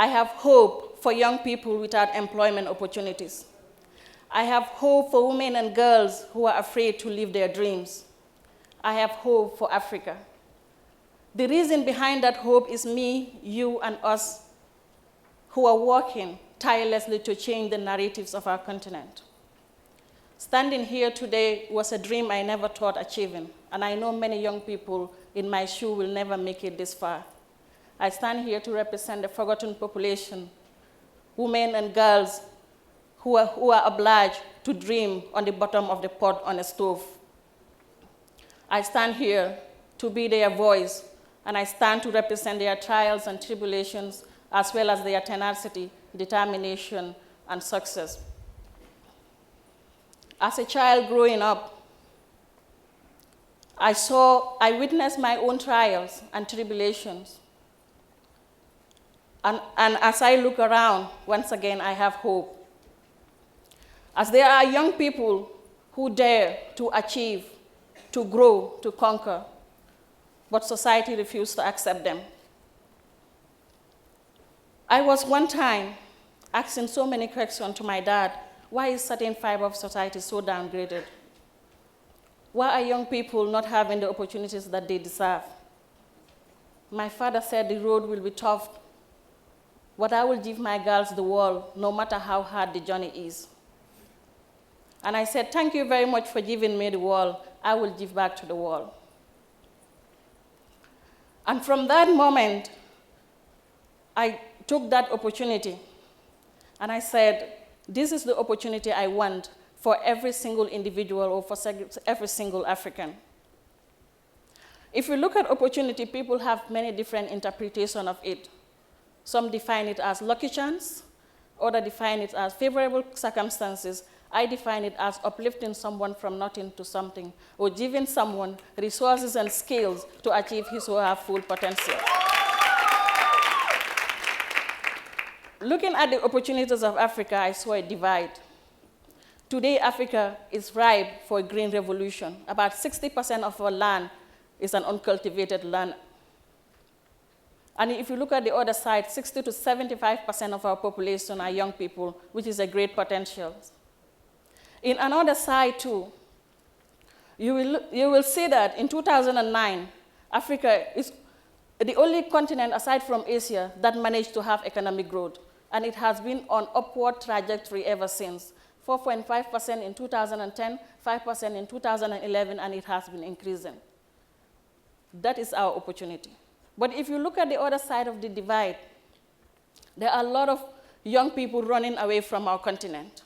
I have hope for young people without employment opportunities. I have hope for women and girls who are afraid to live their dreams. I have hope for Africa. The reason behind that hope is me, you, and us who are working tirelessly to change the narratives of our continent. Standing here today was a dream I never thought achieving, and I know many young people in my shoe will never make it this far. I stand here to represent the forgotten population, women and girls who are obliged to dream on the bottom of the pot on a stove. I stand here to be their voice, and I stand to represent their trials and tribulations, as well as their tenacity, determination, and success. As a child growing up, I witnessed my own trials and tribulations. And as I look around, once again, I have hope. As there are young people who dare to achieve, to grow, to conquer, but society refused to accept them. I was one time asking so many questions to my dad, why is certain fiber of society so downgraded? Why are young people not having the opportunities that they deserve? My father said the road will be tough, but I will give my girls the world, no matter how hard the journey is. And I said, thank you very much for giving me the world. I will give back to the world. And from that moment, I took that opportunity, and I said, this is the opportunity I want for every single individual or for every single African. If you look at opportunity, people have many different interpretations of it. Some define it as lucky chance, others define it as favorable circumstances. I define it as uplifting someone from nothing to something, or giving someone resources and skills to achieve his or her full potential. Looking at the opportunities of Africa, I saw a divide. Today, Africa is ripe for a green revolution. About 60% of our land is an uncultivated land. And if you look at the other side, 60 to 75% of our population are young people, which is a great potential. In another side, too, you will see that in 2009, Africa is the only continent aside from Asia that managed to have economic growth. And it has been on upward trajectory ever since. 4.5% in 2010, 5% in 2011, and it has been increasing. That is our opportunity. But if you look at the other side of the divide, there are a lot of young people running away from our continent.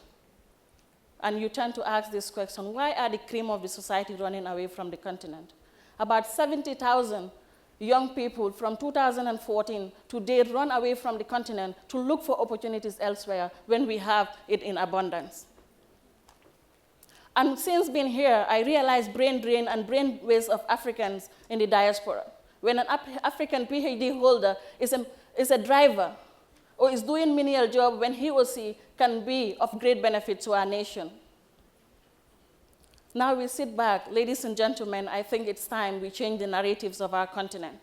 And you tend to ask this question, why are the cream of the society running away from the continent? About 70,000 young people from 2014 today run away from the continent to look for opportunities elsewhere when we have it in abundance. And since being here, I realized brain drain and brain waste of Africans in the diaspora. When an African PhD holder is a driver or is doing menial job, when he or she can be of great benefit to our nation. Now we sit back, ladies and gentlemen, I think it's time we change the narratives of our continent.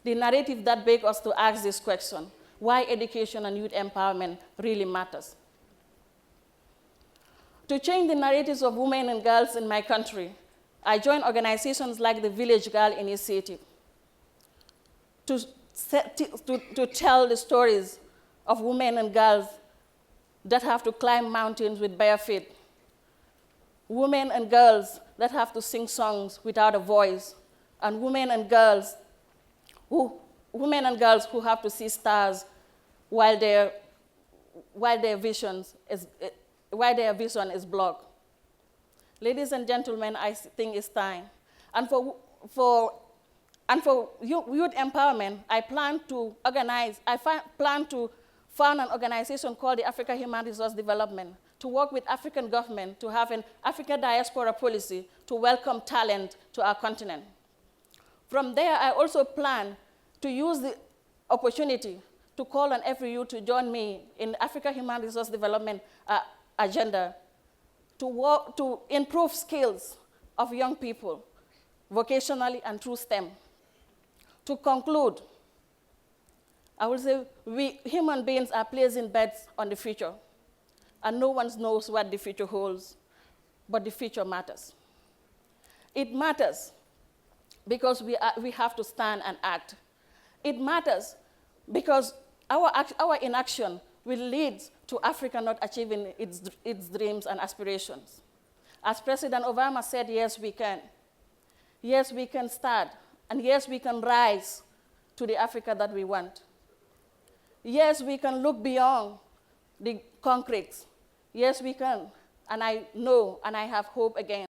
The narrative that begs us to ask this question, why education and youth empowerment really matters. To change the narratives of women and girls in my country, I joined organizations like the Village Girl Initiative to tell the stories of women and girls that have to climb mountains with bare feet, women and girls that have to sing songs without a voice, and women and girls who have to see stars while their vision is blocked. Ladies and gentlemen, I think it's time. And for youth empowerment, I plan to found an organization called the Africa Human Resource Development to work with African government to have an Africa diaspora policy to welcome talent to our continent. From there, I also plan to use the opportunity to call on every youth to join me in the Africa Human Resource Development agenda to improve skills of young people vocationally and through STEM. To conclude, I will say we human beings are placing bets on the future, and no one knows what the future holds, but the future matters. It matters because we have to stand and act. It matters because our inaction will lead to Africa not achieving its dreams and aspirations. As President Obama said, yes, we can. Yes, we can start, and yes, we can rise to the Africa that we want. Yes, we can look beyond the concrete. Yes, we can. And I know, and I have hope again.